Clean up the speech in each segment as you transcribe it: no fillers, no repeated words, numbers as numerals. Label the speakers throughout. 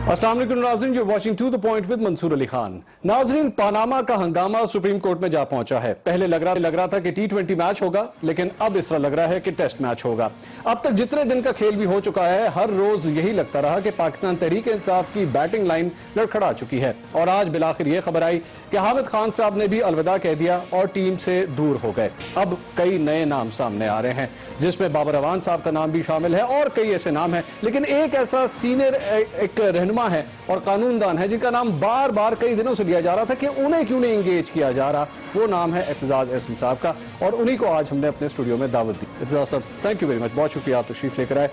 Speaker 1: السلام علیکم ناظرین، you're watching To The Point with منصور علی خان۔ ناظرین، پاناما کا ہنگامہ سپریم کورٹ میں جا پہنچا ہے۔ پہلے لگ رہا تھا کہ T20 میچ ہوگا، لیکن اب اس طرح لگ رہا ہے کہ ٹیسٹ میچ ہوگا۔ اب تک جتنے دن کا کھیل بھی ہو چکا ہے، ہر روز یہی لگتا رہا کہ پاکستان تحریک انصاف کی بیٹنگ لائن لڑکھڑا چکی ہے، اور آج بالآخر یہ خبر آئی کہ حامد خان صاحب نے بھی الوداع کہہ دیا اور ٹیم سے دور ہو گئے۔ اب کئی نئے نام سامنے آ رہے ہیں، جس میں بابر اعوان صاحب کا نام بھی شامل ہے اور کئی ایسے نام ہیں، لیکن ایک ایسا سینئر ایک رہنما ہے اور قانون دان ہے جن کا نام بار بار کئی دنوں سے لیا جا رہا تھا کہ انہیں کیوں نہیں انگیج کیا جا رہا۔ وہ نام ہے اعتزاز احسن صاحب کا، اور انہی کو آج ہم نے اپنے اسٹوڈیو میں دعوت دی۔ اعتزاز صاحب، تھینک یو ویری مچ، بہت شکریہ، آپ تشریف لے کر آئے۔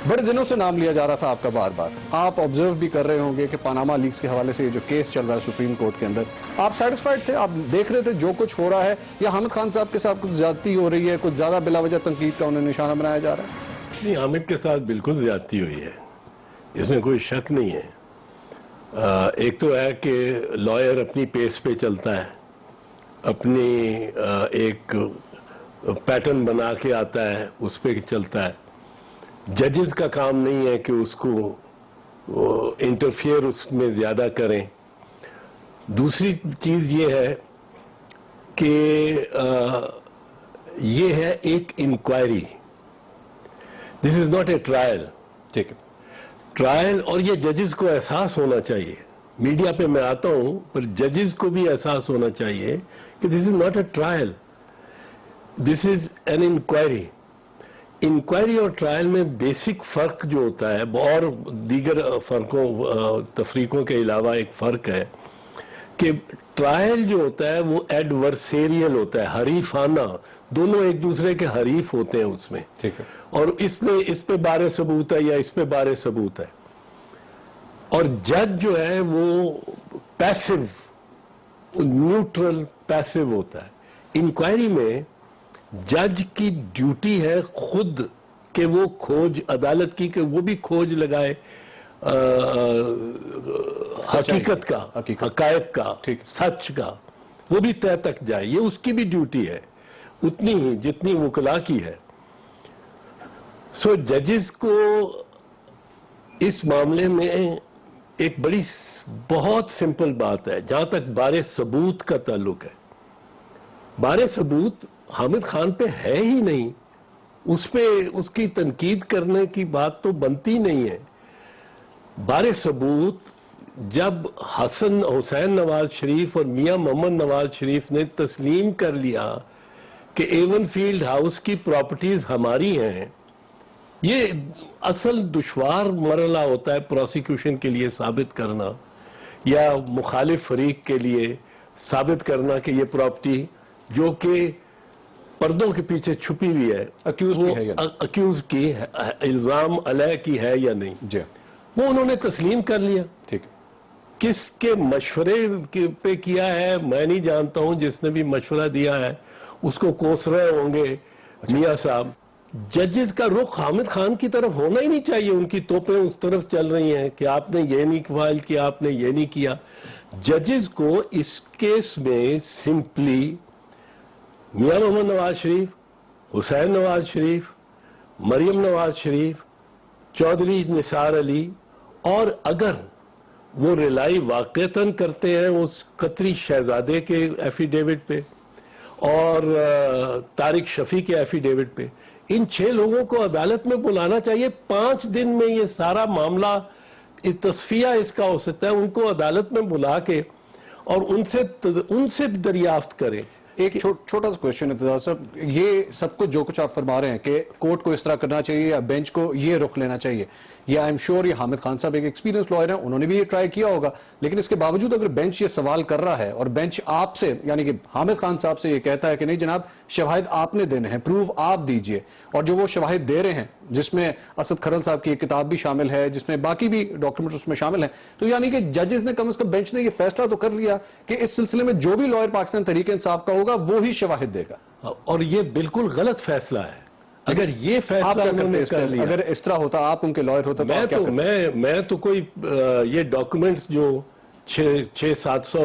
Speaker 1: بڑے دنوں سے نام لیا جا رہا تھا آپ کا بار بار۔ آپ آبزرو بھی کر رہے ہوں گے کہ پاناما لیکس کے حوالے سے یہ جو کیس چل رہا ہے سپریم کورٹ کے اندر، آپ سیٹسفائیڈ تھے؟ آپ دیکھ رہے تھے جو کچھ ہو رہا ہے، یا حامد خان صاحب کے ساتھ کچھ زیادتی ہو رہی ہے، کچھ زیادہ بلا وجہ تنقید کا انہیں نشانہ بنایا جا رہا ہے؟
Speaker 2: نہیں، حامد کے ساتھ بالکل زیادتی ہوئی ہے، اس میں کوئی شک نہیں ہے۔ ایک تو ہے کہ لائر اپنی پیس پہ چلتا ہے، اپنی ایک پیٹرن بنا کے آتا ہے، اس پہ چلتا ہے۔ ججز کا کام نہیں ہے کہ اس کو انٹرفیئر اس میں زیادہ کریں۔ دوسری چیز یہ ہے کہ یہ ہے ایک inquiry, this is not a trial.
Speaker 1: ٹھیک ہے،
Speaker 2: ٹرائل، اور یہ ججز کو احساس ہونا چاہیے۔ میڈیا پہ میں آتا ہوں، پر ججز کو بھی احساس ہونا چاہیے کہ this is not a trial, this is an inquiry. Inquiry اور ٹرائل میں بیسک فرق جو ہوتا ہے، اور دیگر تفریقوں کے علاوہ ایک فرق ہے کہ ٹرائل جو ہوتا ہے وہ ایڈورسیریل ہوتا ہے، حریفانہ، دونوں ایک دوسرے کے حریف ہوتے ہیں اس میں،
Speaker 1: ٹھیک ہے،
Speaker 2: اور اس پہ بارے ثبوت ہے یا اس پہ بارے ثبوت ہے۔ اور جج جو ہے وہ پیسو، نیوٹرل پیسو ہوتا ہے۔ انکوائری میں جج کی ڈیوٹی ہے خود کہ وہ کھوج، عدالت کی کہ وہ بھی کھوج لگائے حقیقت کا، حقائق کا، سچ کا، وہ بھی تہ تک جائے، یہ اس کی بھی ڈیوٹی ہے اتنی ہی جتنی وکلا کی ہے۔ سو ججز کو اس معاملے میں ایک بڑی بہت سمپل بات ہے، جہاں تک بارے ثبوت کا تعلق ہے، بارے ثبوت حامد خان پہ ہے ہی نہیں، اس پہ اس کی تنقید کرنے کی بات تو بنتی نہیں ہے۔ بارے ثبوت جب حسن حسین نواز شریف اور میاں محمد نواز شریف نے تسلیم کر لیا کہ ایون فیلڈ ہاؤس کی پراپرٹیز ہماری ہیں، یہ اصل دشوار مرحلہ ہوتا ہے پروسیکیوشن کے لیے ثابت کرنا، یا مخالف فریق کے لیے ثابت کرنا کہ یہ پراپرٹی جو کہ پردوں کے پیچھے چھپی ہوئی ہے، اکیوز کی، الزام علیہ کی ہے یا نہیں، وہ انہوں نے تسلیم کر لیا۔
Speaker 1: ٹھیک،
Speaker 2: کس کے مشورے پہ کیا ہے میں نہیں جانتا ہوں، جس نے بھی مشورہ دیا ہے اس کو کوس رہے ہوں گے میاں صاحب۔ ججز کا رخ حامد خان کی طرف ہونا ہی نہیں چاہیے، ان کی توپیں اس طرف چل رہی ہیں کہ آپ نے یہ نہیں فائل کیا، آپ نے یہ نہیں کیا۔ ججز کو اس کیس میں سمپلی میاں محمد نواز شریف، حسین نواز شریف، مریم نواز شریف، چودھری نثار علی، اور اگر وہ ریلائی واقعتاً کرتے ہیں اس قطری شہزادے کے ایفیڈیوٹ پہ اور طارق شفیع کے ایفیڈیوٹ پہ، ان 6 لوگوں کو عدالت میں بلانا چاہیے۔ 5 دن میں یہ سارا معاملہ تصفیہ اس کا ہو سکتا ہے، ان کو عدالت میں بلا کے اور ان سے دریافت کریں۔
Speaker 1: ایک چھوٹا سا کویشچن ہے صاحب، یہ سب کچھ جو کچھ آپ فرما رہے ہیں کہ کورٹ کو اس طرح کرنا چاہیے یا بینچ کو یہ رخ لینا چاہیے، یا آئی ایم شیور یہ حامد خان صاحب ایک ایکسپیرینس لائر ہیں، انہوں نے بھی یہ ٹرائی کیا ہوگا، لیکن اس کے باوجود اگر بینچ یہ سوال کر رہا ہے اور بینچ آپ سے، یعنی کہ حامد خان صاحب سے یہ کہتا ہے کہ نہیں جناب شواہد آپ نے دینے ہیں، پروف آپ دیجئے، اور جو وہ شواہد دے رہے ہیں جس میں اسد کھرل صاحب کی ایک کتاب بھی شامل ہے، جس میں باقی بھی ڈاکیومنٹس اس میں شامل ہیں، تو یعنی کہ ججز نے کم از کم بینچ نے یہ فیصلہ تو کر لیا کہ اس سلسلے میں جو بھی لائر پاکستان تحریک انصاف کا ہوگا وہی شواہد دے گا،
Speaker 2: اور یہ بالکل غلط فیصلہ ہے۔ اگر یہ فیصلہ انہوں نے کر لیا،
Speaker 1: اگر اس طرح ہوتا، آپ ان کے لائر ہوتا،
Speaker 2: میں تو کوئی یہ ڈاکومنٹس جو 600-700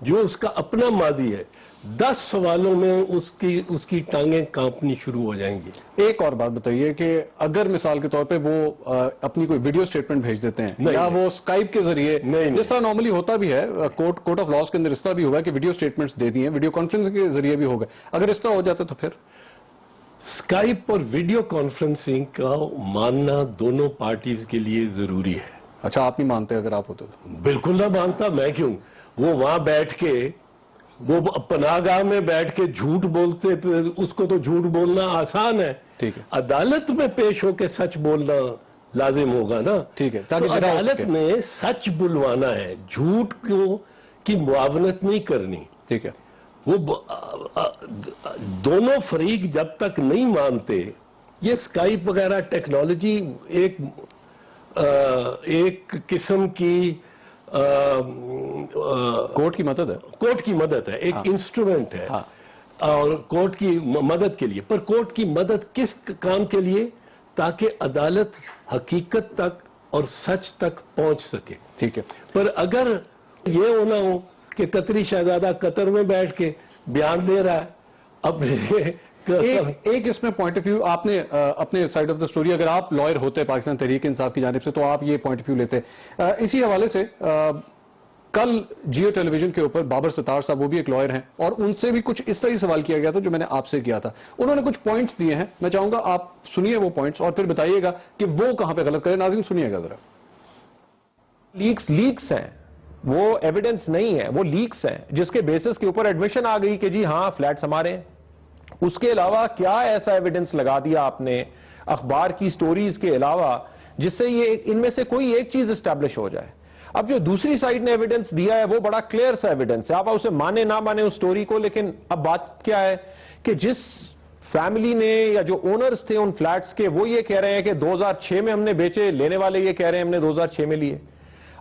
Speaker 2: جو اس کا اپنا ماضی ہے، 10 سوالوں میں اس کی ٹانگیں کانپنی شروع ہو جائیں گی.
Speaker 1: ایک اور بات بتائیے کہ اگر مثال کے طور پہ وہ اپنی کوئی ویڈیو سٹیٹمنٹ بھیج دیتے ہیں یا وہ اسکائپ کے ذریعے، جس طرح نارملی ہوتا بھی ہے کورٹ آف لاز کے اندر اس طرح بھی ہوا کہ ویڈیو سٹیٹمنٹس دے دی ہیں، ویڈیو کانفرنس کے ذریعے بھی ہوگا، اگر اس طرح ہو جاتا تو پھر
Speaker 2: اسکائپ اور ویڈیو کانفرنسنگ کا ماننا دونوں پارٹیز کے لیے ضروری ہے.
Speaker 1: اچھا آپ نہیں مانتے اگر آپ ہوتے تو؟
Speaker 2: بالکل نہ مانتا، میں کیوں. وہ وہاں بیٹھ کے، وہ پناہ گاہ میں بیٹھ کے جھوٹ بولتے، اس کو تو جھوٹ بولنا آسان ہے.
Speaker 1: ٹھیک ہے.
Speaker 2: عدالت میں پیش ہو کے سچ بولنا لازم ہوگا نا.
Speaker 1: ٹھیک ہے.
Speaker 2: تو عدالت میں سچ بلوانا ہے، جھوٹ کی معاونت نہیں کرنی.
Speaker 1: ٹھیک ہے.
Speaker 2: وہ دونوں فریق جب تک نہیں مانتے، یہ اسکائپ وغیرہ ٹیکنالوجی ایک قسم کی
Speaker 1: کورٹ کی مدد ہے.
Speaker 2: کورٹ کی مدد ہے، ایک انسٹرومنٹ ہے اور کورٹ کی مدد کے لیے. پر کورٹ کی مدد کس کام کے لیے؟ تاکہ عدالت حقیقت تک اور سچ تک پہنچ سکے.
Speaker 1: ٹھیک ہے.
Speaker 2: پر اگر یہ ہونا ہو کہ قطری شہزادہ قطر میں بیٹھ کے بیان دے رہا ہے، اب
Speaker 1: ایک اس میں پوائنٹ آف ویو آپ نے اپنے سائڈ آف دا سٹوری، اگر آپ لائر ہوتے پاکستان تحریک انصاف کی جانب سے تو آپ یہ پوائنٹ آف ویو لیتے. اسی حوالے سے کل جیو ٹیلی ویژن کے اوپر بابر ستار صاحب، وہ بھی ایک لائر ہیں، اور ان سے بھی کچھ اس طرح سوال کیا گیا تھا جو میں نے آپ سے کیا تھا. انہوں نے کچھ پوائنٹس دیے ہیں، میں چاہوں گا آپ سنیے وہ پوائنٹس اور پھر بتائیے گا کہ وہ کہاں پہ غلط کرے. ناظرین سنیے گا ذرا.
Speaker 3: لیکس ہیں، وہ ایویڈنس نہیں ہے، وہ لیکس ہیں جس کے بیسس کے اوپر ایڈمیشن آ گئی کہ جی ہاں فلیٹس ہمارے ہیں. اس کے علاوہ کیا ایسا ایویڈنس لگا دیا آپ نے اخبار کی سٹوریز کے علاوہ جس سے یہ ان میں سے کوئی ایک چیز اسٹیبلش ہو جائے؟ اب جو دوسری سائیڈ نے ایویڈنس دیا ہے وہ بڑا کلیئر سا ایویڈنس ہے، آپ اسے مانے نہ مانے اس سٹوری کو. لیکن اب بات کیا ہے کہ جس فیملی نے یا جو اونرز تھے ان فلیٹس کے، وہ یہ کہہ رہے ہیں کہ 2006 میں ہم نے بیچے، لینے والے یہ کہہ رہے ہیں ہم نے 2006 میں لیے.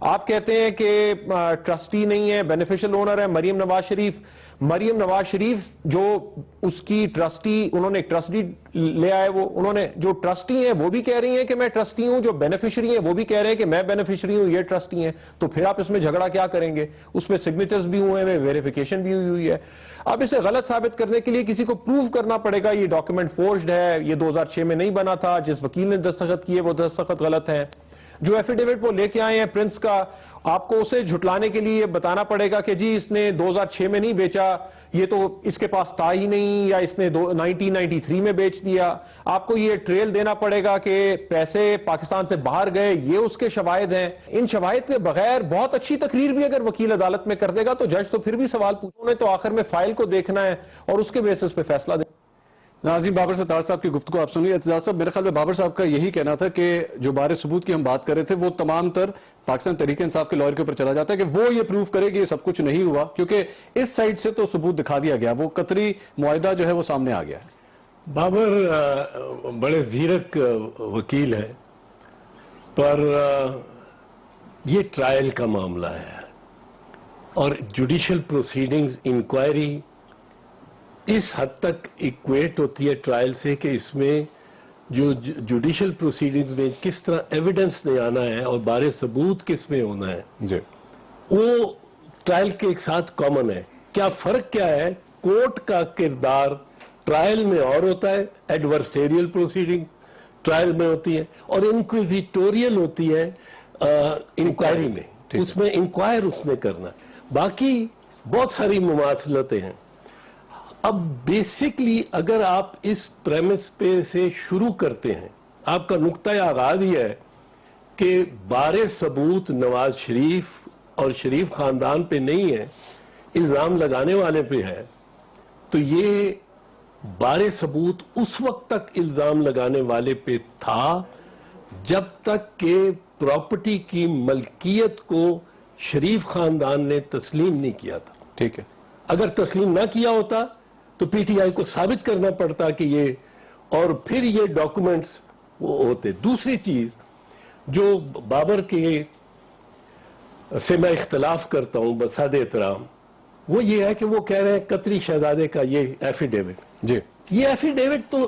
Speaker 3: آپ کہتے ہیں کہ ٹرسٹی نہیں ہے، بینیفیشل اونر ہے مریم نواز شریف. مریم نواز شریف جو اس کی ٹرسٹی، انہوں نے ایک ٹرسٹی لے آئے، وہ انہوں نے جو ٹرسٹی ہیں وہ بھی کہہ رہی ہیں کہ میں ٹرسٹی ہوں، جو بینیفیشری ہیں وہ بھی کہہ رہے ہیں کہ میں بینیفیشری ہوں، یہ ٹرسٹی ہیں. تو پھر آپ اس میں جھگڑا کیا کریں گے؟ اس میں سگنیچرز بھی ہوئے ہیں، ویریفیکیشن بھی ہوئی ہے. اب اسے غلط ثابت کرنے کے لیے کسی کو پروف کرنا پڑے گا یہ ڈاکیومنٹ فورجڈ ہے، یہ 2006 میں نہیں بنا تھا، جس وکیل نے دستخط کیے وہ دستخط غلط ہیں. جو ایفیڈیوٹ وہ لے کے آئے ہیں پرنس کا، آپ کو اسے جھٹلانے کے لیے بتانا پڑے گا کہ جی اس نے 2006 میں نہیں بیچا، یہ تو اس کے پاس تھا ہی نہیں، یا اس نے 1993 میں بیچ دیا. آپ کو یہ ٹریل دینا پڑے گا کہ پیسے پاکستان سے باہر گئے، یہ اس کے شواہد ہیں. ان شواہد کے بغیر بہت اچھی تقریر بھی اگر وکیل عدالت میں کر دے گا تو جج تو پھر بھی سوال پوچھنے، تو آخر میں فائل کو دیکھنا ہے اور اس کے بیسس پہ فیصلہ دینا.
Speaker 1: ناظرین بابر ستار صاحب کی گفتگو آپ سنیے. اعتزاز صاحب، میرے خیال میں بابر صاحب کا یہی کہنا تھا کہ جو بارے ثبوت کی ہم بات کر رہے تھے وہ تمام تر پاکستان تحریک انصاف کے لائر کے اوپر چلا جاتا ہے کہ وہ یہ پروف کرے کہ یہ سب کچھ نہیں ہوا، کیونکہ اس سائڈ سے تو ثبوت دکھا دیا گیا، وہ قطری معاہدہ جو ہے وہ سامنے آ گیا ہے.
Speaker 2: بابر بڑے زیرک وکیل ہے، پر یہ ٹرائل کا معاملہ ہے اور جوڈیشل پروسیڈنگز، انکوائری اس حد تک ایکویٹ ہوتی ہے ٹرائل سے کہ اس میں جو جوڈیشل پروسیڈنگز میں کس طرح ایویڈنس نے آنا ہے اور بارے ثبوت کس میں ہونا ہے،
Speaker 1: جی
Speaker 2: وہ ٹرائل کے ایک ساتھ کامن ہے. کیا فرق کیا ہے؟ کورٹ کا کردار ٹرائل میں اور ہوتا ہے، ایڈورسیریل پروسیڈنگ ٹرائل میں ہوتی ہے، اور انکویزیٹوریل ہوتی ہے انکوائری میں. اس میں انکوائر اس نے کرنا، باقی بہت ساری مماثلتیں ہیں. اب بیسکلی اگر آپ اس پریمس پہ سے شروع کرتے ہیں، آپ کا نقطۂ آغاز یہ ہے کہ بارے ثبوت نواز شریف اور شریف خاندان پہ نہیں ہے، الزام لگانے والے پہ ہے، تو یہ بارے ثبوت اس وقت تک الزام لگانے والے پہ تھا جب تک کہ پراپرٹی کی ملکیت کو شریف خاندان نے تسلیم نہیں کیا تھا.
Speaker 1: ٹھیک ہے.
Speaker 2: اگر تسلیم نہ کیا ہوتا تو پی ٹی آئی کو ثابت کرنا پڑتا کہ یہ، اور پھر یہ ڈاکومنٹس وہ ہوتے. دوسری چیز جو بابر کے سے میں اختلاف کرتا ہوں بصد احترام، وہ یہ ہے کہ وہ کہہ رہے ہیں قطری شہزادے کا یہ ایفیڈیوٹ.
Speaker 1: جی
Speaker 2: یہ ایفیڈیوٹ تو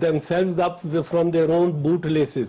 Speaker 2: themselves up from their own bootlaces।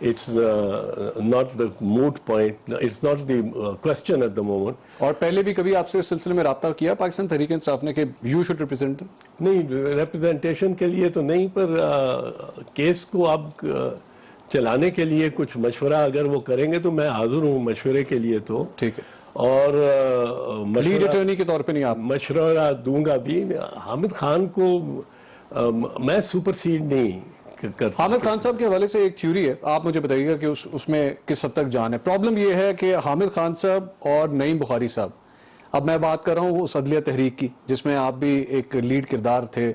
Speaker 2: it's not the moot point, it's not the question at the moment.
Speaker 1: اور پہلے بھی کبھی آپ سے اس سلسلے میں رابطہ کیا پاکستان تحریک انصاف نے کہ یو شوڈ ریپرزینٹ دم؟
Speaker 2: نہیں، ریپرزنٹیشن کے لیے تو نہیں، پر کیس کو اب چلانے کے لیے کچھ مشورہ اگر وہ کریں گے تو میں حاضر ہوں مشورے کے لیے. تو
Speaker 1: ٹھیک ہے،
Speaker 2: اور
Speaker 1: لیڈ اٹرنی کے طور پہ نہیں آپ؟
Speaker 2: مشورہ دوں گا بھی. حامد خان کو میں سپر سیڈ نہیں کرتا.
Speaker 1: حامد خان صاحب کے حوالے سے ایک تھیوری ہے، آپ مجھے بتائیے گا کہ اس میں کس حد تک جان ہے. پرابلم یہ ہے کہ حامد خان صاحب اور نعیم بخاری صاحب، اب میں بات کر رہا ہوں اس عدلیہ تحریک کی جس میں آپ بھی ایک لیڈ کردار تھے،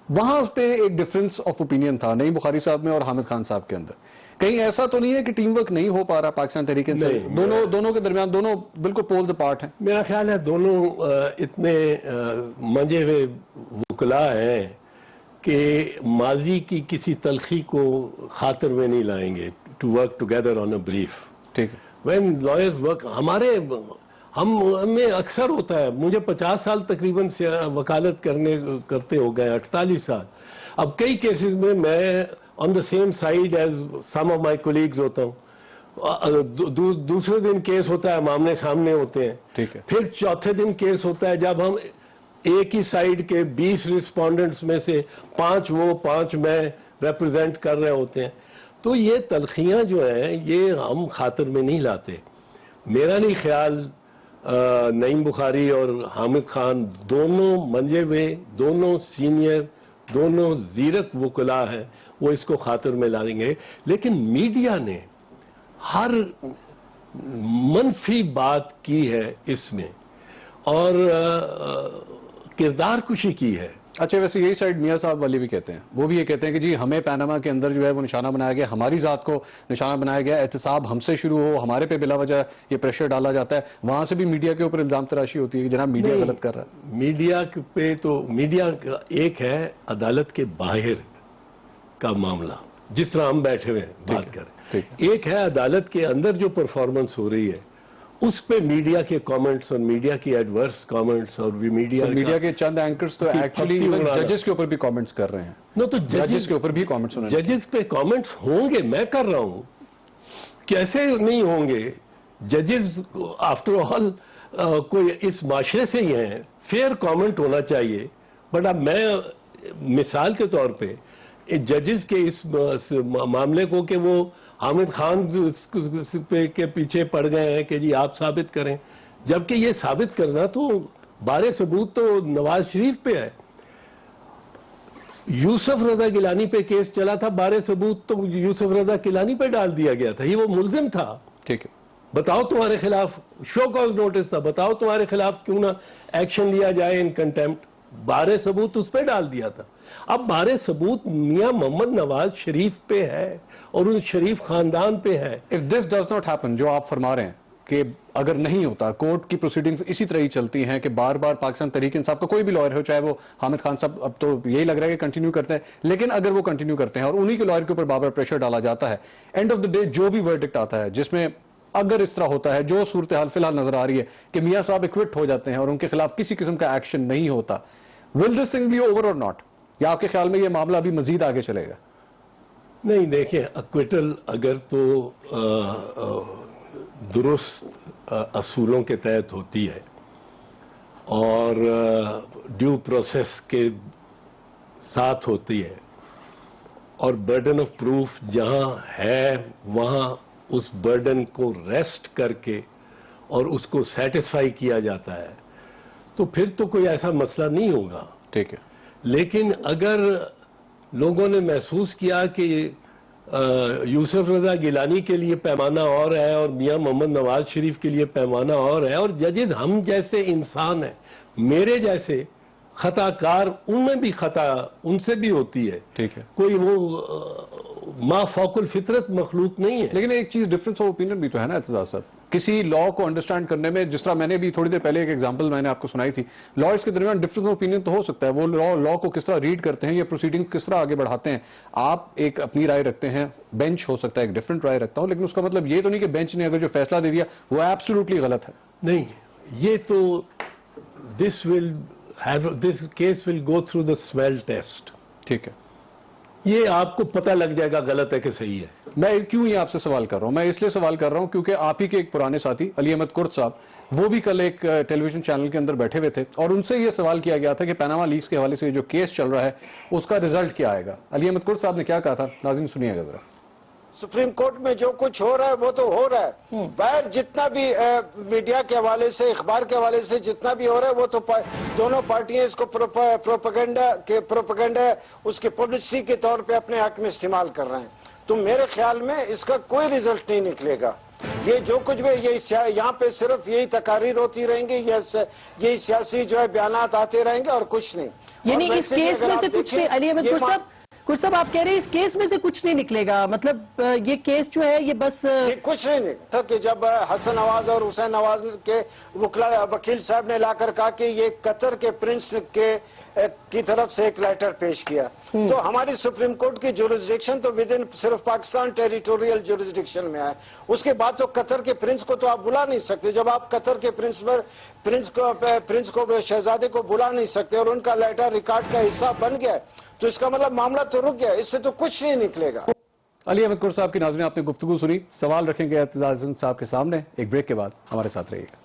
Speaker 1: وہاں پہ ایک ڈفرنس آف اوپینین تھا نعیم بخاری صاحب میں اور حامد خان صاحب کے اندر. کہیں ایسا تو نہیں ہے کہ ٹیم ورک نہیں ہو پا رہا پاکستان تحریک انصاف؟ دونوں کے درمیان دونوں بالکل پولز اپارٹ ہیں.
Speaker 2: میرا خیال ہے دونوں اتنے منجے ہوئے وکلا ہیں کہ ماضی کی کسی تلخی کو خاطر میں نہیں لائیں گے. To work together on a brief.
Speaker 1: ٹھیک ہے.
Speaker 2: وین لائرز ورک، ہمیں اکثر ہوتا ہے، مجھے 50 سال تقریباً وکالت کرتے ہو گئے، 48 سال. اب کئی کیسز میں on the same side as some of my colleagues ہوتا ہوں. دوسرے دن کیس ہوتا ہے، آمنے سامنے ہوتے ہیں.
Speaker 1: ٹھیک ہے.
Speaker 2: پھر چوتھے دن کیس ہوتا ہے جب ہم ایک ہی سائیڈ کے 20 رسپونڈنٹس میں سے 5 وہ 5 میں ریپرزینٹ کر رہے ہوتے ہیں. تو یہ تلخیاں جو ہیں یہ ہم خاطر میں نہیں لاتے. میرا نہیں خیال نعیم بخاری اور حامد خان دونوں منجے ہوئے، دونوں سینئر، دونوں زیرک وکلا ہیں، وہ اس کو خاطر میں لائیں گے. لیکن میڈیا نے ہر منفی بات کی ہے اس میں اور کردار کشی کی ہے.
Speaker 1: اچھا، ویسے یہی سائڈ میاں صاحب والی بھی کہتے ہیں، وہ بھی یہ کہتے ہیں کہ جی ہمیں پیناما کے اندر جو ہے وہ نشانہ بنایا گیا، ہماری ذات کو نشانہ بنایا گیا، احتساب ہم سے شروع ہو، ہمارے پہ بلا وجہ یہ پریشر ڈالا جاتا ہے. وہاں سے بھی میڈیا کے اوپر الزام تراشی ہوتی ہے کہ جناب میڈیا غلط کر رہا ہے.
Speaker 2: میڈیا پہ تو میڈیا ایک ہے عدالت کے باہر کا معاملہ، جس طرح ہم بیٹھے ہوئے بات کریں. ایک ہے عدالت کے اندر جو پرفارمنس ہو رہی ہے، اس پہ میڈیا کے کامنٹس اور میڈیا کی ایڈورس کامنٹس اور
Speaker 1: میڈیا کے چند اینکرز تو ایکچولی ججز کے اوپر بھی کامنٹس کر رہے ہیں.
Speaker 2: نو تو
Speaker 1: ججز کے اوپر بھی کامنٹس ہونے
Speaker 2: ججز پہ کامنٹس ہوں گے، میں کر رہا ہوں، کیسے نہیں ہوں گے؟ ججز آفٹر آل کوئی اس معاشرے سے ہی ہیں، فیئر کامنٹ ہونا چاہیے. بٹ اب میں مثال کے طور پہ ججز کے اس معاملے کو کہ وہ حامد خان کے پیچھے پڑ گئے ہیں کہ جی آپ ثابت کریں، جبکہ یہ ثابت کرنا تو بارے ثبوت تو نواز شریف پہ ہے. یوسف رضا گیلانی پہ کیس چلا تھا، بارے ثبوت تو یوسف رضا گیلانی پہ ڈال دیا گیا تھا، یہ وہ ملزم تھا.
Speaker 1: ٹھیک ہے.
Speaker 2: بتاؤ تمہارے خلاف شو کاز نوٹس تھا، بتاؤ تمہارے خلاف کیوں نہ ایکشن لیا جائے ان کنٹیمپٹ، بارے ثبوت اس پہ ڈال دیا تھا. اب بارے ثبوت میاں محمد نواز شریف پہ ہے اور ان شریف خاندان پہ ہے.
Speaker 1: If this does not happen، جو آپ فرما رہے ہیں کہ اگر نہیں ہوتا، کورٹ کی پروسیڈنگز اسی طرح ہی چلتی ہیں کہ بار بار پاکستان تحریک انصاف کا کوئی بھی لائر ہو، چاہے وہ حامد خان صاحب اب تو یہی لگ رہا ہے کہ کنٹینیو کرتے ہیں، لیکن اگر وہ کنٹینیو کرتے ہیں اور انہی کے لائر کے اوپر بار بار پریشر ڈالا جاتا ہے، اینڈ آف دا ڈے جو بھی ورڈکٹ آتا ہے جس میں اگر اس طرح ہوتا ہے جو صورتحال فی الحال نظر آ رہی ہے کہ میاں صاحب ایکوٹ ہو جاتے ہیں اور ان کے خلاف کسی قسم کا ایکشن نہیں ہوتا، will this thing be over or not؟ یا آپ کے خیال میں یہ معاملہ ابھی مزید آگے چلے گا؟
Speaker 2: نہیں، دیکھیں اکویٹل اگر تو درست اصولوں کے تحت ہوتی ہے اور ڈیو پروسیس کے ساتھ ہوتی ہے اور برڈن آف پروف جہاں ہے وہاں اس برڈن کو ریسٹ کر کے اور اس کو سیٹسفائی کیا جاتا ہے، تو پھر تو کوئی ایسا مسئلہ نہیں ہوگا.
Speaker 1: ٹھیک ہے.
Speaker 2: لیکن اگر لوگوں نے محسوس کیا کہ یوسف رضا گیلانی کے لیے پیمانہ اور ہے اور میاں محمد نواز شریف کے لیے پیمانہ اور ہے، اور ججز ہم جیسے انسان ہیں، میرے جیسے خطا کار، ان میں بھی خطا ان سے بھی ہوتی ہے.
Speaker 1: ٹھیک ہے.
Speaker 2: کوئی وہ ما فوق الفطرت مخلوق نہیں ہے.
Speaker 1: لیکن ایک چیز ڈفرنس آف اوپینین بھی تو ہے نا اعتزاز صاحب، کسی لا کو انڈرسٹینڈ کرنے میں، جس طرح میں نے بھی تھوڑی دیر پہلے ایک ایگزامپل میں نے آپ کو سنائی تھی، لائرز کے درمیان ڈفرنس آف اوپینین تو ہو سکتا ہے، وہ لا کو کس طرح ریڈ کرتے ہیں یا پروسیڈنگ کس طرح آگے بڑھاتے ہیں. آپ ایک اپنی رائے رکھتے ہیں، بینچ ہو سکتا ہے ایک ڈفرنٹ رائے رکھتا ہوں، لیکن اس کا مطلب یہ تو نہیں کہ بینچ نے اگر جو فیصلہ دے دیا وہ ایبسولوٹلی غلط ہے.
Speaker 2: نہیں، یہ تو this case will go through the smell test.
Speaker 1: ٹھیک ہے.
Speaker 2: یہ آپ کو پتہ لگ جائے گا غلط ہے کہ صحیح ہے.
Speaker 1: میں کیوں یہ آپ سے سوال کر رہا ہوں؟ میں اس لیے سوال کر رہا ہوں کیونکہ آپ ہی کے ایک پرانے ساتھی علی احمد کرد صاحب وہ بھی کل ایک ٹیلی ویژن چینل کے اندر بیٹھے ہوئے تھے اور ان سے یہ سوال کیا گیا تھا کہ پیناما لیکس کے حوالے سے جو کیس چل رہا ہے اس کا رزلٹ کیا آئے گا. علی احمد کرد صاحب نے کیا کہا تھا ناظرین سنیے گا ذرا.
Speaker 4: سپریم کورٹ میں جو کچھ ہو رہا ہے وہ تو ہو رہا ہے، باہر جتنا بھی میڈیا کے حوالے سے اخبار کے حوالے سے جتنا بھی ہو رہا ہے وہ تو دونوں پارٹیاں اس کو پروپیگنڈا اس کے پبلسٹی کے طور پہ اپنے حق میں استعمال کر رہے ہیں. تو میرے خیال میں اس کا کوئی ریزلٹ نہیں نکلے گا. یہ جو کچھ بھی یہاں پہ صرف یہی تقاریر ہوتی رہیں گی، یہی سیاسی جو ہے بیانات آتے رہیں گے اور کچھ نہیں.
Speaker 5: یعنی اس کیس میں سے کچھ نہیں. علی احمد کرد صاحب آپ کہہ رہے ہیں اس کیس میں سے کچھ نہیں نکلے گا، مطلب یہ کیس جو ہے یہ بس
Speaker 4: کچھ نہیں تھا کہ جب حسن نواز اور حسین نواز کے وکیل صاحب نے لا کر کہا کہ یہ قطر کے پرنس کی طرف سے ایک لیٹر پیش کیا، تو ہماری سپریم کورٹ کی جورسڈکشن تو ودن صرف پاکستان ٹیریٹوریل جورسڈکشن میں آئے. اس کے بعد تو قطر کے پرنس کو تو آپ بلا نہیں سکتے. جب آپ قطر کے پرنس کو شہزادے کو بلا نہیں سکتے اور ان کا لیٹر ریکارڈ کا حصہ بن گیا تو اس کا مطلب معاملہ تو رک گیا، اس سے تو کچھ نہیں نکلے گا.
Speaker 1: علی احمد کرد صاحب کی ناظرین آپ نے گفتگو سنی. سوال رکھیں گے اعتزاز احسن صاحب کے سامنے. ایک بریک کے بعد ہمارے ساتھ رہیے گا.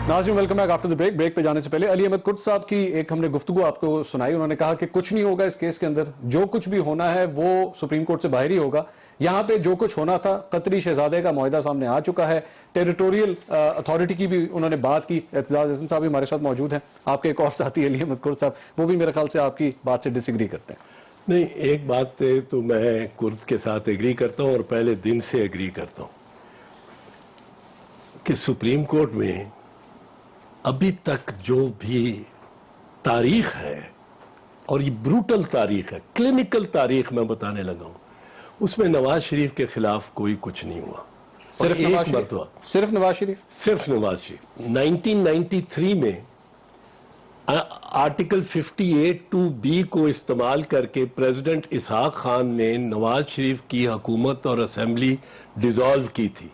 Speaker 1: ناظرین welcome back after the break. Break پہ جانے سے پہلے علی احمد کرد صاحب کی ایک ہم نے گفتگو آپ کو سنائی. انہوں نے کہا کہ کچھ نہیں ہوگا اس کیس کے اندر، جو کچھ بھی ہونا ہے وہ سپریم کورٹ سے باہر ہی ہوگا. یہاں پہ جو کچھ ہونا تھا قطری شہزادے کا معاہدہ سامنے آ چکا ہے. ٹیریٹوریل اتھارٹی کی بھی انہوں نے بات کی. اعتزاز احسن صاحب بھی ہمارے ساتھ موجود ہیں. آپ کے ایک اور ساتھی علی احمد کرد صاحب وہ بھی میرے خیال سے آپ کی بات سے ڈس ایگری کرتے ہیں.
Speaker 2: نہیں، ایک بات تو میں کرد کے ساتھ ایگری کرتا ہوں اور پہلے دن سے ایگری کرتا ہوں کہ سپریم کورٹ میں ابھی تک جو بھی تاریخ ہے اور یہ بروٹل تاریخ ہے، کلینکل تاریخ میں بتانے لگا ہوں، اس میں نواز شریف کے خلاف کوئی کچھ نہیں ہوا.
Speaker 1: صرف نواز شریف؟ صرف نواز شریف؟
Speaker 2: صرف نواز شریف. 1993 میں آرٹیکل 58(2)B کو استعمال کر کے پریزیڈنٹ اسحاق خان نے نواز شریف کی حکومت اور اسمبلی ڈیزالو کی تھی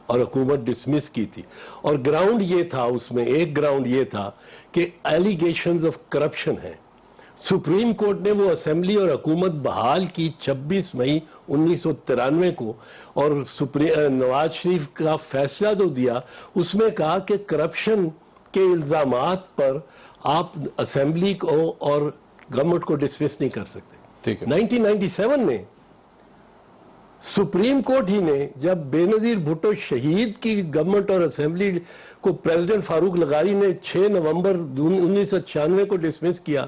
Speaker 2: اور حکومت ڈسمس کی تھی. اور گراؤنڈ یہ تھا، اس میں ایک گراؤنڈ یہ تھا کہ ایلیگیشنز آف کرپشن ہیں. سپریم کورٹ نے وہ اسمبلی اور حکومت بحال کی 26 مئی 1993 کو، اور نواز شریف کا فیصلہ تو دیا، اس میں کہا کہ کرپشن کے الزامات پر آپ اسمبلی کو اور گورنمنٹ کو ڈسمس نہیں کر سکتے. 1997 میں سپریم کورٹ ہی نے جب بے نظیر بھٹو شہید کی گورنمنٹ اور اسمبلی کو پریزیڈنٹ فاروق لغاری نے 6 نومبر 1996 کو ڈسمس کیا،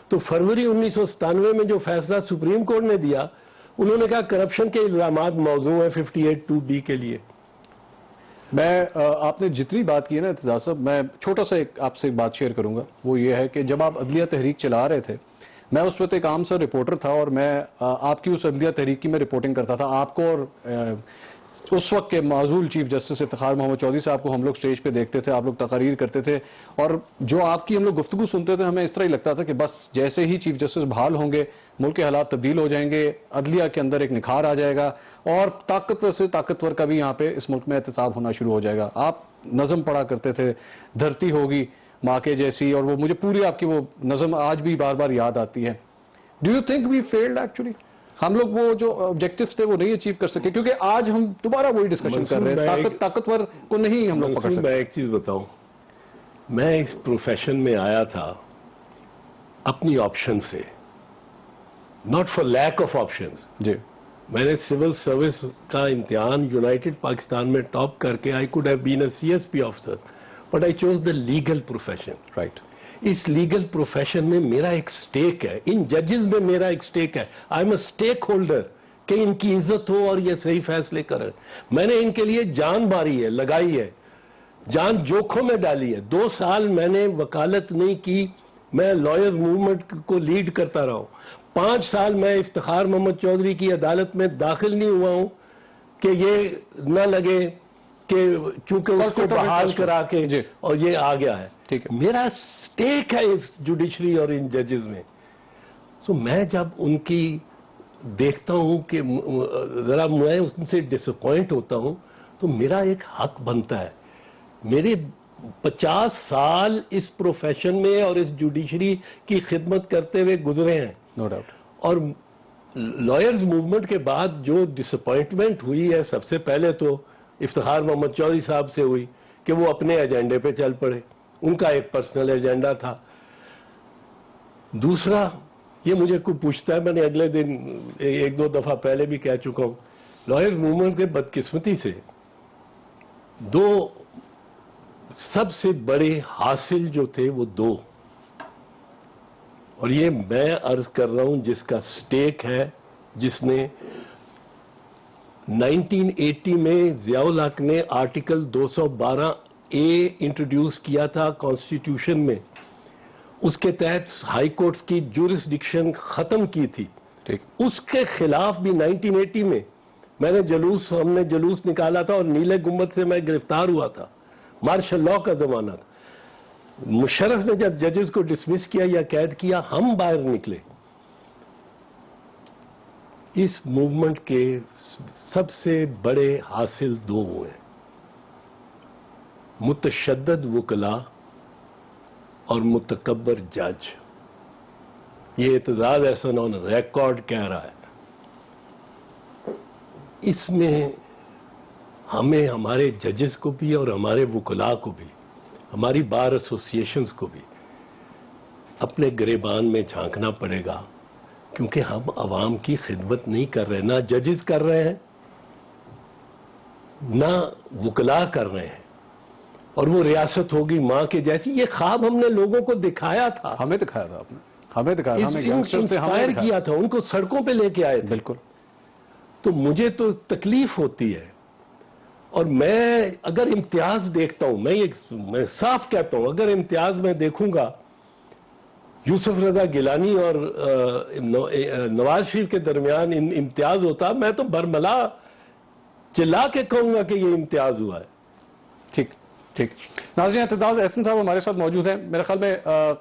Speaker 2: تو فروری 1997 میں جو فیصلہ سپریم کورٹ نے دیا، انہوں نے کہا کرپشن کے الزامات موضوع ہیں 58(2)B کے لیے.
Speaker 1: میں آپ نے جتنی بات کی ہے نا اعتزاز صاحب، میں چھوٹا سا آپ سے ایک بات شیئر کروں گا. وہ یہ ہے کہ جب آپ عدلیہ تحریک چلا رہے تھے، میں اس وقت ایک عام سا رپورٹر تھا اور میں آپ کی اس عدلیہ تحریک کی میں رپورٹنگ کرتا تھا. آپ کو اور اس وقت کے معزول چیف جسٹس افتخار محمد چودھری صاحب کو ہم لوگ سٹیج پہ دیکھتے تھے، آپ لوگ تقاریر کرتے تھے، اور جو آپ کی ہم لوگ گفتگو سنتے تھے ہمیں اس طرح ہی لگتا تھا کہ بس جیسے ہی چیف جسٹس بحال ہوں گے ملک کے حالات تبدیل ہو جائیں گے، عدلیہ کے اندر ایک نکھار آ جائے گا اور طاقتور سے طاقتور کا بھی یہاں پہ اس ملک میں احتساب ہونا شروع ہو جائے گا. آپ نظم پڑھا کرتے تھے، دھرتی ہوگی ماں کے جیسی، اور وہ مجھے پوری آپ کی وہ نظم آج بھی بار بار یاد آتی ہے. Do you think we failed actually? ہم لوگ وہ جو آبجیکٹیوز تھے وہ نہیں اچیو کر سکے، کیونکہ آج ہم دوبارہ وہی ڈسکشن کر رہے ہیں، طاقتور کو نہیں ہم لوگ پکڑ سکتے.
Speaker 2: میں ایک چیز بتاؤں، میں اس پروفیشن میں آیا تھا اپنی آپشن سے، not for lack of options.
Speaker 1: جی،
Speaker 2: میں نے سول سروس کا امتحان یونائٹڈ پاکستان میں ٹاپ کر کے I could have been a CSP officer, but I chose the legal profession.
Speaker 1: Right.
Speaker 2: اس لیگل پروفیشن میں میرا ایک سٹیک ہے، ان ججز میں میرا ایک سٹیک ہے. I am a steak holder کہ ان کی عزت ہو اور یہ صحیح فیصلے کریں. میں نے ان کے لیے جان ماری ہے، لگائی ہے، جان جوکھوں میں ڈالی ہے. 2 سال میں نے وکالت نہیں کی، میں لائر موومنٹ کو لیڈ کرتا رہا ہوں. 5 سال میں افتخار محمد چودھری کی عدالت میں داخل نہیں ہوا ہوں کہ یہ نہ لگے کہ چونکہ اس کو بحال کرا کے اور یہ آ گیا ہے. میرا سٹیک ہے اس جوڈیشری اور ان ججز میں. سو میں جب ان کی دیکھتا ہوں کہ ذرا میں ان سے ڈس اپوائنٹ ہوتا ہوں تو میرا ایک حق بنتا ہے. میرے 50 سال اس پروفیشن میں اور اس جوڈیشری کی خدمت کرتے ہوئے گزرے ہیں.
Speaker 1: No doubt.
Speaker 2: اور لائرز موومنٹ کے بعد جو ڈس اپوائنٹمنٹ ہوئی ہے سب سے پہلے تو افتخار محمد چوہدری صاحب سے ہوئی کہ وہ اپنے ایجنڈے پہ چل پڑے. ان کا ایک پرسنل ایجنڈا تھا. دوسرا یہ مجھے کوئی پوچھتا ہے, میں نے اگلے دن 1-2 دفعہ پہلے بھی کہہ چکا ہوں, لائرز موومنٹ کے بدقسمتی سے 2 سب سے بڑے حاصل جو تھے وہ 2, اور یہ میں عرض کر رہا ہوں جس کا سٹیک ہے, جس نے 1980 میں ضیاء الحق نے آرٹیکل 212A انٹروڈیوس کیا تھا کانسٹیٹیوشن میں. اس کے تحت ہائی کورٹس کی جورسڈکشن ختم کی تھی. اس کے خلاف بھی 1980 میں ہم نے جلوس نکالا تھا, اور نیلے گنبد سے میں گرفتار ہوا تھا. مارشل لاء کا زمانہ تھا. مشرف نے جب ججز کو ڈسمس کیا یا قید کیا, ہم باہر نکلے. اس موومنٹ کے سب سے بڑے حاصل 2 ہوئے, متشدد وکلاء اور متکبر جج. یہ اعتزاز احسن آن ریکارڈ کہہ رہا ہے. اس میں ہمیں ہمارے ججز کو بھی اور ہمارے وکلاء کو بھی, ہماری بار ایسوسیشنز کو بھی اپنے گریبان میں جھانکنا پڑے گا, کیونکہ ہم عوام کی خدمت نہیں کر رہے. نہ ججز کر رہے ہیں, نہ وکلاء کر رہے ہیں. اور وہ ریاست ہوگی ماں کے جیسی, یہ خواب ہم نے لوگوں کو دکھایا تھا.
Speaker 1: ہمیں دکھایا تھا, آپ نے ہمیں دکھایا,
Speaker 2: انسپائر کیا تھا, ان کو سڑکوں پہ لے کے آئے تھے.
Speaker 1: بالکل.
Speaker 2: تو مجھے تو تکلیف ہوتی ہے, اور میں اگر امتیاز دیکھتا ہوں, میں صاف کہتا ہوں, اگر امتیاز میں دیکھوں گا یوسف رضا گیلانی اور نواز شریف کے درمیان امتیاز ہوتا, میں تو برملا چلا کے کہوں گا کہ یہ امتیاز ہوا ہے.
Speaker 1: ٹھیک. ناظرین, اعتزاز احسن صاحب ہمارے ساتھ موجود ہیں. میرے خیال میں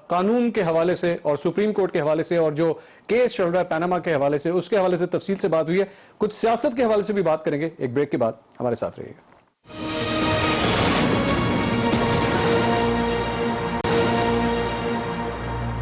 Speaker 1: قانون کے حوالے سے اور سپریم کورٹ کے حوالے سے اور جو کیس چل رہا ہے پیناما کے حوالے سے, اس کے حوالے سے تفصیل سے بات ہوئی ہے. کچھ سیاست کے حوالے سے بھی بات کریں گے. ایک بریک کے بعد ہمارے ساتھ رہیے گا.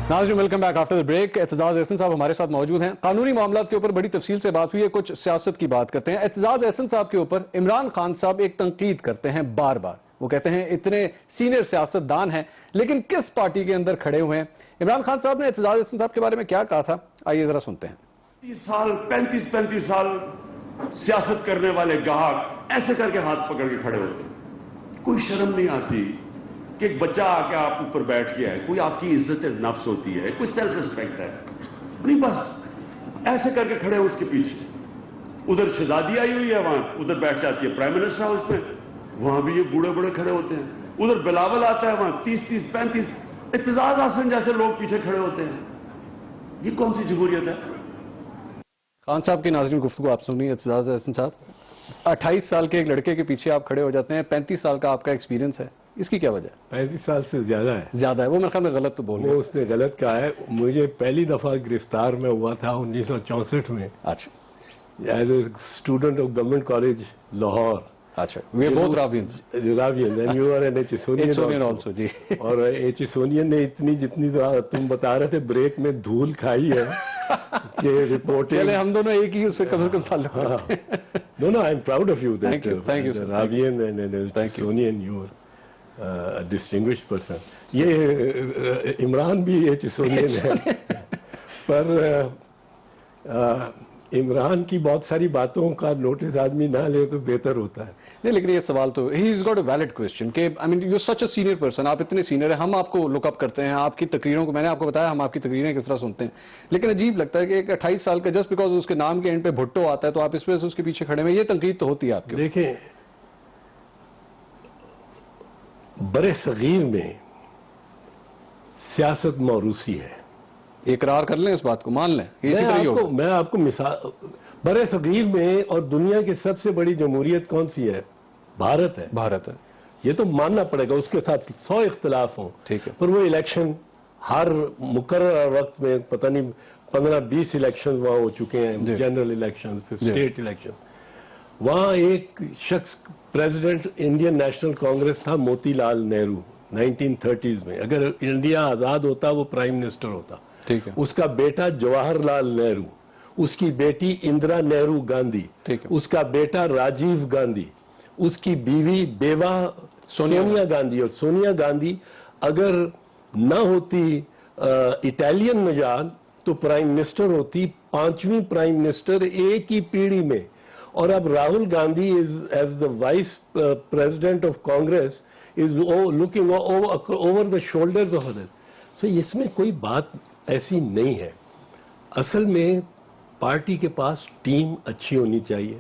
Speaker 1: ناظرین, welcome back after the break. Aitzaz Ahsan صاحب ہمارے ساتھ موجود ہیں. قانونی معاملات کے اوپر بڑی تفصیل سے بات ہوئی ہے, کچھ سیاست کی بات کرتے ہیں. اعتزاز احسن صاحب کے اوپر عمران خان صاحب ایک تنقید کرتے ہیں بار بار. وہ کہتے ہیں اتنے سینئر سیاست دان ہیں لیکن کس پارٹی کے اندر کھڑے ہوئے ہیں. عمران خان صاحب نے اعتزاز احسن صاحب کے بارے میں کیا کہا تھا, آئیے ذرا سنتے ہیں.
Speaker 6: 35 سال سیاست کرنے والے گاہک ایسے کر کے ہاتھ پکڑ کے کھڑے ہوتے ہیں. کوئی شرم نہیں آتی کہ ایک بچہ آ کے آپ اوپر بیٹھ گیا ہے, کوئی آپ کی عزت نفس ہوتی ہے, کوئی سیلف ریسپیکٹ ہے نہیں, بس ایسے کر کے کھڑے ہیں اس کے پیچھے. ادھر شہزادی آئی ہوئی ہے, وہاں ادھر بیٹھ جاتی ہے پرائم منسٹر ہاؤس میں, وہاں بھی یہ بوڑھے بوڑھے کھڑے ہوتے ہیں. ادھر بلاول آتا ہے, وہاں 30-35 اعتزاز احسن جیسے لوگ پیچھے کھڑے ہوتے ہیں. یہ کون سی جمہوریت ہے؟
Speaker 1: خان صاحب کی ناظرین گفتگو آپ سنیے. اعتزاز احسن صاحب, 28 سال کے ایک لڑکے کے پیچھے آپ کھڑے ہو جاتے ہیں, 35 سال کا آپ کا ایکسپیرینس ہے, اس کی کیا وجہ ہے؟
Speaker 2: 35 سال سے زیادہ ہے.
Speaker 1: وہ میرے خیال میں غلط تو بول رہے ہیں.
Speaker 2: اس نے غلط کہا ہے. مجھے پہلی دفعہ گرفتار میں ہوا تھا 1964 میں,
Speaker 1: اچھا,
Speaker 2: as a student of government college Lahore.
Speaker 1: اچھا, we are both Ravians.
Speaker 2: and you are an Hsonian
Speaker 1: also, جی.
Speaker 2: اور Hsonian نے اتنی جتنی تم بتا رہے تھے بریک میں دھول کھائی ہے کہ رپورٹنگ.
Speaker 1: چلے ہم دونوں ایک ہی اس سے کم از کم تعلق رکھتے ہیں.
Speaker 2: No, I'm proud of you that
Speaker 1: thank you, sir.
Speaker 2: Ravian and Hsonian, you are a distinguished person. یہ عمران بھی Hsonian ہے, پر عمران کی بہت ساری باتوں کا نوٹس آدمی نہ لے تو بہتر ہوتا ہے.
Speaker 1: نہیں, لیکن یہ سوال تو he's got a valid question کہ I mean you're such a senior person, آپ اتنے سینئر ہیں, ہم آپ کو لک اپ کرتے ہیں, آپ کی تقریروں کو, میں نے آپ کو بتایا ہم آپ کی تقریریں کس طرح سنتے ہیں, لیکن عجیب لگتا ہے کہ ایک 28 سال کا جسٹ بیکاز اس کے نام کے اینڈ پہ بھٹو آتا ہے تو آپ اس وجہ سے اس کے پیچھے کھڑے ہوئے. یہ تنقید تو ہوتی ہے آپ کی.
Speaker 2: دیکھیں, برے صغیر میں سیاست موروثی ہے.
Speaker 1: اقرار کر لیں اس بات کو, مان لیں اسی طرح ہی ہوگا.
Speaker 2: میں آپ کو مثال, برے صغیر میں اور دنیا کی سب سے بڑی جمہوریت کون سی ہے؟ بھارت ہے.
Speaker 1: بھارت ہے,
Speaker 2: یہ تو ماننا پڑے گا, اس کے ساتھ 100 اختلاف ہوں,
Speaker 1: ٹھیک ہے,
Speaker 2: پر وہ الیکشن ہر مقررہ وقت میں پتہ نہیں 15-20 الیکشن وہاں ہو چکے ہیں, جنرل الیکشن, پھر اسٹیٹ الیکشن. وہاں ایک شخص پریزیڈنٹ انڈین نیشنل کانگریس تھا, موتی لال نہرو, 1930s میں. اگر انڈیا آزاد ہوتا وہ پرائم منسٹر ہوتا.
Speaker 1: ٹھیک ہے.
Speaker 2: اس کا بیٹا جواہر لال نہرو, اس کی بیٹی اندرا نہرو گاندھی,
Speaker 1: ٹھیک ہے.
Speaker 2: اس کا بیٹا راجیو گاندھی, اس کی بیوہ سونیا گاندھی. اور سونیا گاندھی اگر نہ ہوتی اٹالین نژاد تو پرائم منسٹر ہوتی, 5ویں پرائم منسٹر ایک ہی پیڑھی میں. اور اب Rahul Gandhi as the vice president of Congress is looking over the shoulders of other. So اس میں کوئی بات ایسی نہیں ہے. اصل میں پارٹی کے پاس ٹیم اچھی ہونی چاہیے.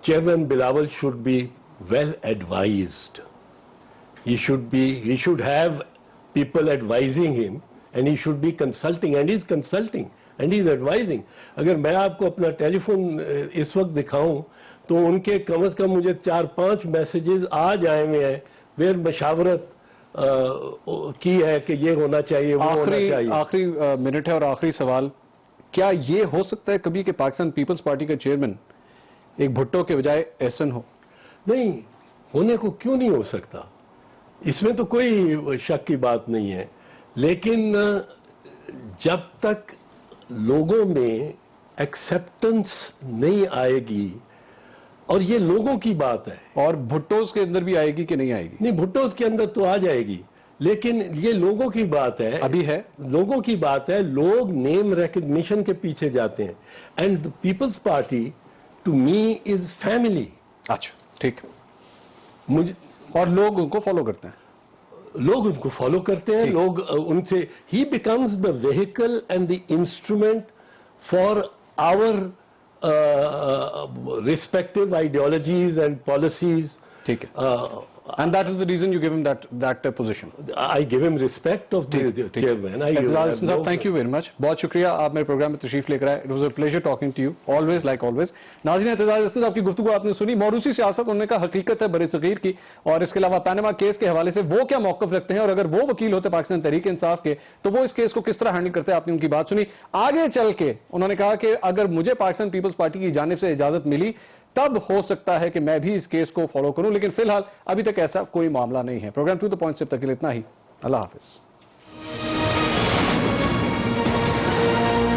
Speaker 2: Chairman Bilawal should be well advised. He should have people advising him, and he should be consulting, and he's consulting and he's advising. اگر میں آپ کو اپنا ٹیلی فون اس وقت دکھاؤں تو ان کے کم از کم مجھے 4-5 میسیجز آج آئے ہوئے ہیں ویر مشاورت کی ہے کہ یہ ہونا چاہیے, وہ ہونا چاہیے.
Speaker 1: آخری منٹ ہے اور آخری سوال, کیا یہ ہو سکتا ہے کبھی کہ پاکستان پیپلز پارٹی کا چیئرمین ایک بھٹو کے بجائے احسن ہو؟
Speaker 2: نہیں, ہونے کو کیوں نہیں ہو سکتا, اس میں تو کوئی شک کی بات نہیں ہے. لیکن جب تک لوگوں میں ایکسیپٹنس نہیں آئے گی, اور یہ لوگوں کی بات ہے.
Speaker 1: اور بھٹوز کے اندر بھی آئے گی کہ نہیں آئے گی؟
Speaker 2: نہیں, بھٹوز کے اندر تو آ جائے گی, لیکن یہ لوگوں کی بات ہے.
Speaker 1: ابھی ہے
Speaker 2: لوگوں کی بات ہے. لوگ نیم ریکگنیشن کے پیچھے جاتے ہیں. And Peoples Party to me is family.
Speaker 1: اچھا ٹھیک.
Speaker 2: مجھے
Speaker 1: اور لوگ ان کو فالو کرتے ہیں.
Speaker 2: لوگ ان کو فالو کرتے ہیں. لوگ ان سے ہی becomes the vehicle and the instrument for our respective ideologies and policies.
Speaker 1: ٹھیک ہے. And that is the reason you give him that position.
Speaker 2: I give him respect of the chairman.
Speaker 1: Aitzaz Ahsan صاحب, thank you very much. بہت شکریہ, آپ میرے programme میں تشریف لے کر آئے. It was a pleasure talking to you. Always like always. ناظرین, اعتزاز احسن صاحب کی گفتگو آپ نے سنی. موروثی سیاست انہوں نے کہا حقیقت ہے بر صغیر کی, اور اس کے علاوہ پاناما کیس کے حوالے سے وہ کیا موقف رکھتے ہیں, اور اگر وہ وکیل ہوتے پاکستان تحریک انصاف کے تو وہ اس کیس کو کس طرح ہینڈل کرتے ہیں. آپ نے ان کی بات سنی. آگے چل کے انہوں نے کہا کہ اگر مجھے پاکستان پیپلز پارٹی کی جانب سے اجازت ملی تب ہو سکتا ہے کہ میں بھی اس کیس کو فالو کروں, لیکن فی الحال ابھی تک ایسا کوئی معاملہ نہیں ہے. پروگرام ٹو دا پوائنٹ سے اب تک اتنا ہی. اللہ حافظ.